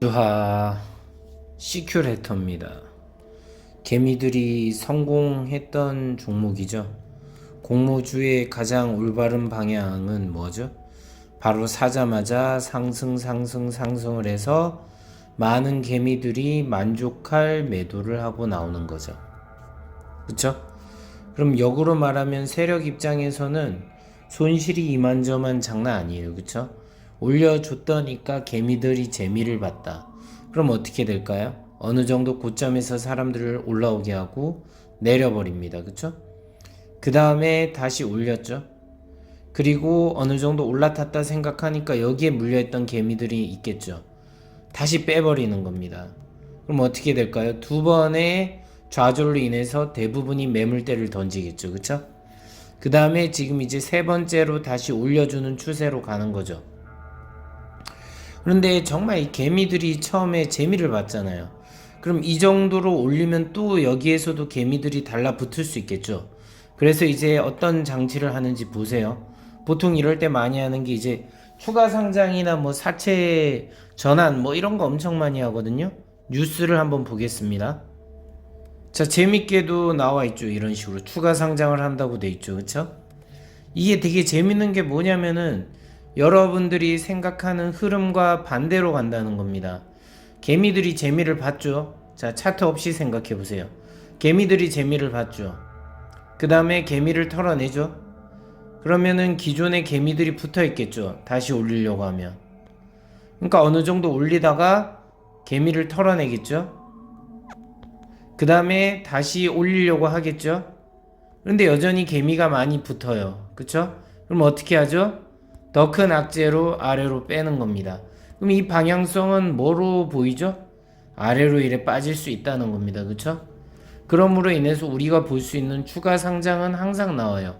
주하 시큐레터입니다. 개미들이 성공했던 종목이죠. 공모주의 가장 올바른 방향은 뭐죠? 바로 사자마자 상승을 해서 많은 개미들이 만족할 매도를 하고 나오는 거죠. 그쵸? 그럼 역으로 말하면 세력 입장에서는 손실이 이만저만 장난 아니에요. 그쵸? 올려줬더니까 개미들이 재미를 봤다. 그럼 어떻게 될까요? 어느 정도 고점에서 사람들을 올라오게 하고 내려버립니다. 그쵸? 그 다음에 다시 올렸죠. 그리고 어느 정도 올라탔다 생각하니까 여기에 물려있던 개미들이 있겠죠. 다시 빼버리는 겁니다. 그럼 어떻게 될까요? 두 번의 좌절로 인해서 대부분이 매물대를 던지겠죠. 그쵸? 그 다음에 지금 이제 세 번째로 다시 올려주는 추세로 가는 거죠. 그런데 정말 이 개미들이 처음에 재미를 봤잖아요. 그럼 이 정도로 올리면 또 여기에서도 개미들이 달라붙을 수 있겠죠. 그래서 이제 어떤 장치를 하는지 보세요. 보통 이럴 때 많이 하는 게 이제 추가 상장이나 뭐 사채 전환 뭐 이런 거 엄청 많이 하거든요. 뉴스를 한번 보겠습니다. 자, 재밌게도 나와 있죠. 이런 식으로 추가 상장을 한다고 돼 있죠. 그쵸? 이게 되게 재밌는 게 뭐냐면은 여러분들이 생각하는 흐름과 반대로 간다는 겁니다. 개미들이 재미를 봤죠. 자, 차트 없이 생각해 보세요. 개미들이 재미를 봤죠. 그 다음에 개미를 털어내죠. 그러면은 기존의 개미들이 붙어 있겠죠. 다시 올리려고 하면. 그러니까 어느 정도 올리다가 개미를 털어내겠죠. 그 다음에 다시 올리려고 하겠죠. 그런데 여전히 개미가 많이 붙어요. 그쵸? 그럼 어떻게 하죠? 더 큰 악재로 아래로 빼는 겁니다. 그럼 이 방향성은 뭐로 보이죠? 아래로 이래 빠질 수 있다는 겁니다. 그쵸? 그러므로 인해서 우리가 볼 수 있는 추가 상장은 항상 나와요.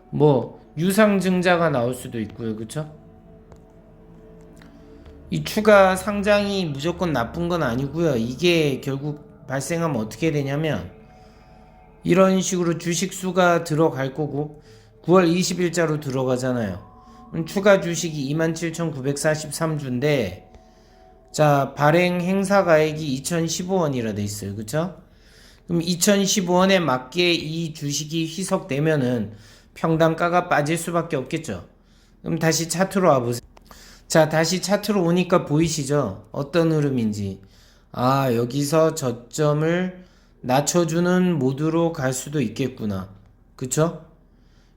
뭐 유상증자가 나올 수도 있고요. 그쵸? 이 추가 상장이 무조건 나쁜 건 아니고요. 이게 결국 발생하면 어떻게 되냐면 이런 식으로 주식수가 들어갈 거고 9월 20일자로 들어가잖아요. 그럼 추가 주식이 27,943주인데 자, 발행 행사 가액이 2,015원이라 돼 있어요. 그쵸? 그럼 2,015원에 맞게 이 주식이 희석되면은 평단가가 빠질 수밖에 없겠죠. 그럼 다시 차트로 와보세요. 자, 다시 차트로 오니까 보이시죠? 어떤 흐름인지. 아, 여기서 저점을 낮춰주는 모드로 갈 수도 있겠구나. 그쵸?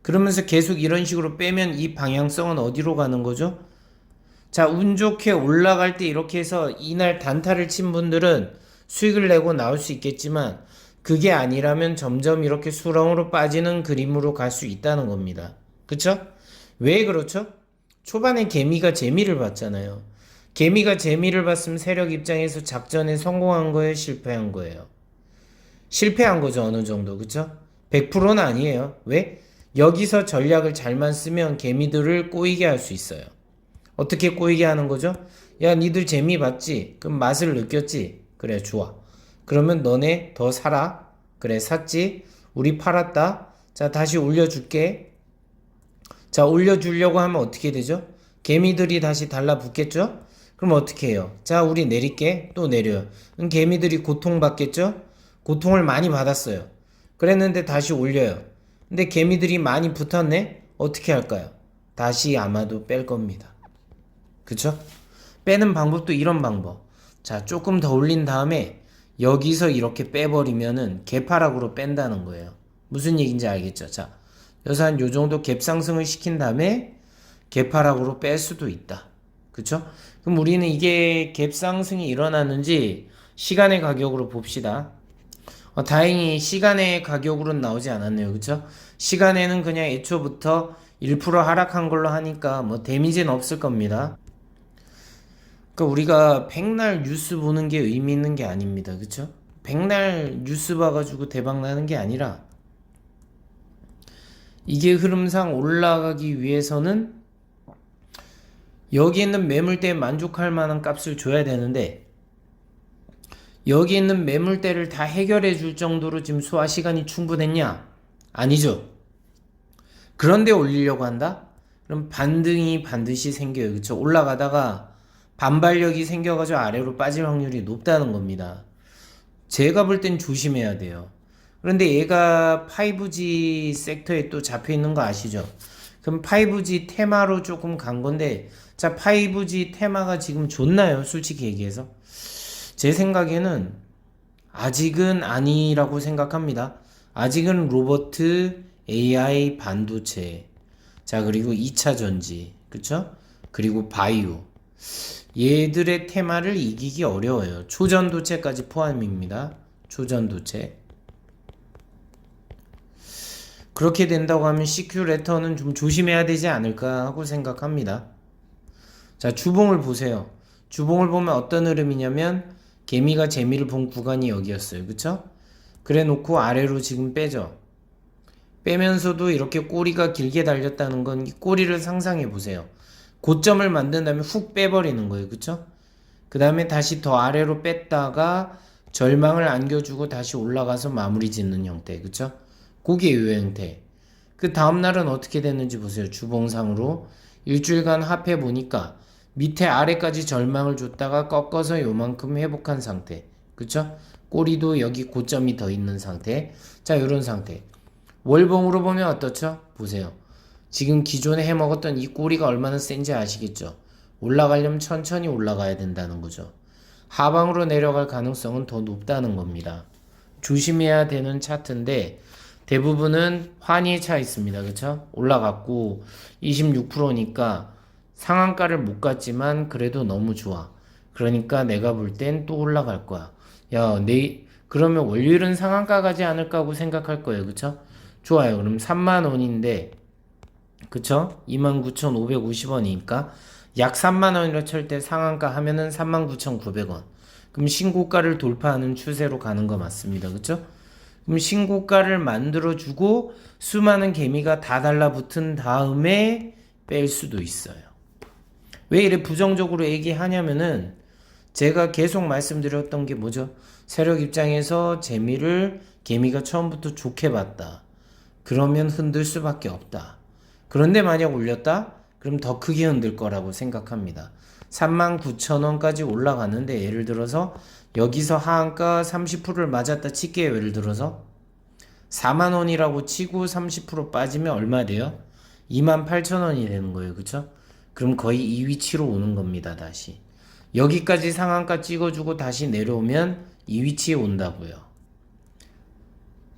그러면서 계속 이런 식으로 빼면 이 방향성은 어디로 가는 거죠? 자, 운 좋게 올라갈 때 이렇게 해서 이날 단타를 친 분들은 수익을 내고 나올 수 있겠지만 그게 아니라면 점점 이렇게 수렁으로 빠지는 그림으로 갈 수 있다는 겁니다. 그쵸? 왜 그렇죠? 초반에 개미가 재미를 봤잖아요. 개미가 재미를 봤으면 세력 입장에서 작전에 성공한 거예요? 실패한 거예요? 실패한 거죠. 어느 정도. 그쵸? 100%는 아니에요. 왜? 여기서 전략을 잘만 쓰면 개미들을 꼬이게 할 수 있어요. 어떻게 꼬이게 하는 거죠? 야, 니들 재미 봤지? 그럼 맛을 느꼈지? 그래, 좋아. 그러면 너네 더 사라. 그래, 샀지? 우리 팔았다. 자, 다시 올려줄게. 자, 올려주려고 하면 어떻게 되죠? 개미들이 다시 달라붙겠죠? 그럼 어떻게 해요? 자, 우리 내릴게. 또 내려요. 그럼 개미들이 고통받겠죠? 고통을 많이 받았어요. 그랬는데 다시 올려요. 근데 개미들이 많이 붙었네? 어떻게 할까요? 다시 아마도 뺄 겁니다. 그쵸? 빼는 방법도 이런 방법. 자, 조금 더 올린 다음에 여기서 이렇게 빼버리면은 개파락으로 뺀다는 거예요. 무슨 얘기인지 알겠죠? 자, 여기서 한 요정도 갭 상승을 시킨 다음에 개파락으로 뺄 수도 있다. 그쵸? 그럼 우리는 이게 갭 상승이 일어났는지 시간의 가격으로 봅시다. 다행히 시간의 가격으로는 나오지 않았네요. 그쵸? 시간에는 그냥 애초부터 1% 하락한 걸로 하니까 뭐 데미지는 없을 겁니다. 그러니까 우리가 백날 뉴스 보는 게 의미 있는 게 아닙니다. 그쵸? 백날 뉴스 봐가지고 대박 나는 게 아니라 이게 흐름상 올라가기 위해서는 여기 있는 매물대에 만족할 만한 값을 줘야 되는데 여기 있는 매물대를 다 해결해 줄 정도로 지금 소화 시간이 충분했냐? 아니죠. 그런데 올리려고 한다? 그럼 반등이 반드시 생겨요. 그쵸? 올라가다가 반발력이 생겨가지고 아래로 빠질 확률이 높다는 겁니다. 제가 볼 땐 조심해야 돼요. 그런데 얘가 5G 섹터에 또 잡혀 있는 거 아시죠? 그럼 5G 테마로 조금 간 건데, 자, 5G 테마가 지금 좋나요? 솔직히 얘기해서. 제 생각에는 아직은 아니라고 생각합니다. 아직은 로버트, AI, 반도체, 자, 그리고 2차 전지, 그쵸? 그리고 바이오. 얘들의 테마를 이기기 어려워요. 초전도체까지 포함입니다. 초전도체. 그렇게 된다고 하면 CQ 레터는 좀 조심해야 되지 않을까 하고 생각합니다. 자, 주봉을 보세요. 주봉을 보면 어떤 흐름이냐면 개미가 재미를 본 구간이 여기였어요. 그쵸? 그래 놓고 아래로 지금 빼죠. 빼면서도 이렇게 꼬리가 길게 달렸다는 건 이 꼬리를 상상해 보세요. 고점을 만든 다음에 훅 빼버리는 거예요. 그쵸? 그 다음에 다시 더 아래로 뺐다가 절망을 안겨주고 다시 올라가서 마무리 짓는 형태. 그쵸? 그게 이 형태. 그 다음날은 어떻게 됐는지 보세요. 주봉상으로 일주일간 합해 보니까 밑에 아래까지 절망을 줬다가 꺾어서 요만큼 회복한 상태. 그쵸? 꼬리도 여기 고점이 더 있는 상태. 자, 요런 상태. 월봉으로 보면 어떻죠? 보세요. 지금 기존에 해먹었던 이 꼬리가 얼마나 센지 아시겠죠? 올라가려면 천천히 올라가야 된다는 거죠. 하방으로 내려갈 가능성은 더 높다는 겁니다. 조심해야 되는 차트인데 대부분은 환희에 차 있습니다. 그쵸? 올라갔고 26%니까 상한가를 못 갔지만 그래도 너무 좋아. 그러니까 내가 볼 땐 또 올라갈 거야. 야, 그러면 월요일은 상한가 가지 않을까 하고 생각할 거예요. 그쵸? 좋아요. 그럼 3만원인데 그쵸? 29,550원이니까 약 3만원이라 칠 때 상한가 하면은 39,900원. 그럼 신고가를 돌파하는 추세로 가는 거 맞습니다. 그쵸? 그럼 신고가를 만들어주고 수많은 개미가 다 달라붙은 다음에 뺄 수도 있어요. 왜 이래 부정적으로 얘기하냐면은 제가 계속 말씀드렸던 게 뭐죠? 세력 입장에서 재미를 개미가 처음부터 좋게 봤다. 그러면 흔들 수밖에 없다. 그런데 만약 올렸다? 그럼 더 크게 흔들 거라고 생각합니다. 39,000원까지 올라갔는데 예를 들어서 여기서 하한가 30%를 맞았다 칠게요. 예를 들어서 4만원이라고 치고 30% 빠지면 얼마 돼요? 28,000원이 되는 거예요. 그쵸? 그럼 거의 이 위치로 오는 겁니다. 다시 여기까지 상한가 찍어주고 다시 내려오면 이 위치에 온다고요.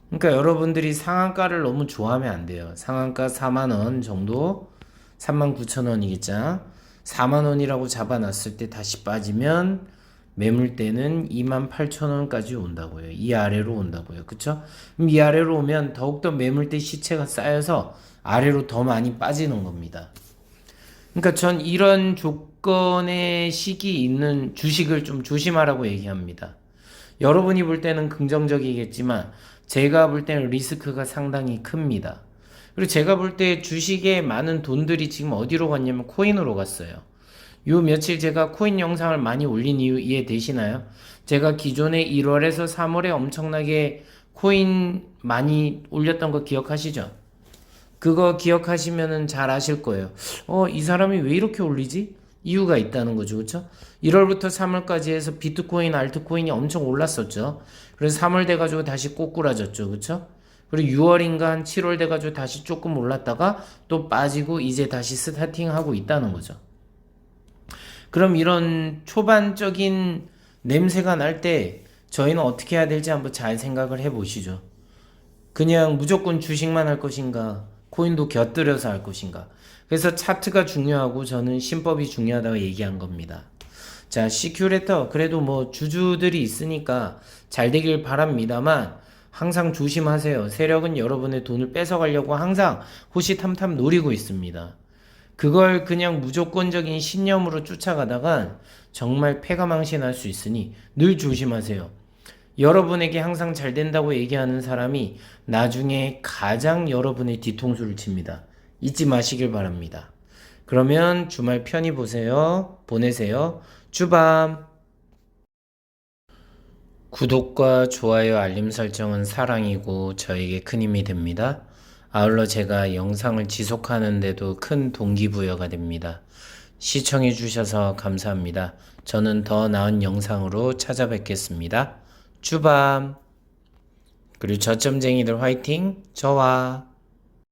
그러니까 여러분들이 상한가를 너무 좋아하면 안 돼요. 상한가 4만원 정도 39,000원이겠죠. 4만원이라고 잡아놨을 때 다시 빠지면 매물대는 28,000원까지 온다고요. 이 아래로 온다고요. 그쵸? 그럼 이 아래로 오면 더욱더 매물대 시체가 쌓여서 아래로 더 많이 빠지는 겁니다. 그러니까 전 이런 조건의 시기 있는 주식을 좀 조심하라고 얘기합니다. 여러분이 볼 때는 긍정적이겠지만 제가 볼 때는 리스크가 상당히 큽니다. 그리고 제가 볼 때 주식에 많은 돈들이 지금 어디로 갔냐면 코인으로 갔어요. 요 며칠 제가 코인 영상을 많이 올린 이유 이해되시나요? 제가 기존에 1월에서 3월에 엄청나게 코인 많이 올렸던 거 기억하시죠? 그거 기억하시면은 잘 아실 거예요. 이 사람이 왜 이렇게 올리지? 이유가 있다는 거죠. 그쵸? 1월부터 3월까지 해서 비트코인, 알트코인이 엄청 올랐었죠. 그래서 3월 돼가지고 다시 꼬꾸라졌죠. 그쵸? 그리고 6월인가 한 7월 돼가지고 다시 조금 올랐다가 또 빠지고 이제 다시 스타팅하고 있다는 거죠. 그럼 이런 초반적인 냄새가 날 때 저희는 어떻게 해야 될지 한번 잘 생각을 해 보시죠. 그냥 무조건 주식만 할 것인가, 코인도 곁들여서 할 것인가. 그래서 차트가 중요하고 저는 신법이 중요하다고 얘기한 겁니다. 자, 시큐레터 그래도 뭐 주주들이 있으니까 잘 되길 바랍니다만 항상 조심하세요. 세력은 여러분의 돈을 뺏어가려고 항상 호시탐탐 노리고 있습니다. 그걸 그냥 무조건적인 신념으로 쫓아가다간 정말 패가망신할 수 있으니 늘 조심하세요. 여러분에게 항상 잘 된다고 얘기하는 사람이 나중에 가장 여러분의 뒤통수를 칩니다. 잊지 마시길 바랍니다. 그러면 주말 편히 보내세요. 주밤. 구독과 좋아요, 알림 설정은 사랑이고 저에게 큰 힘이 됩니다. 아울러 제가 영상을 지속하는데도 큰 동기부여가 됩니다. 시청해 주셔서 감사합니다. 저는 더 나은 영상으로 찾아뵙겠습니다. 주밤. 그리고 저점쟁이들 화이팅! 저와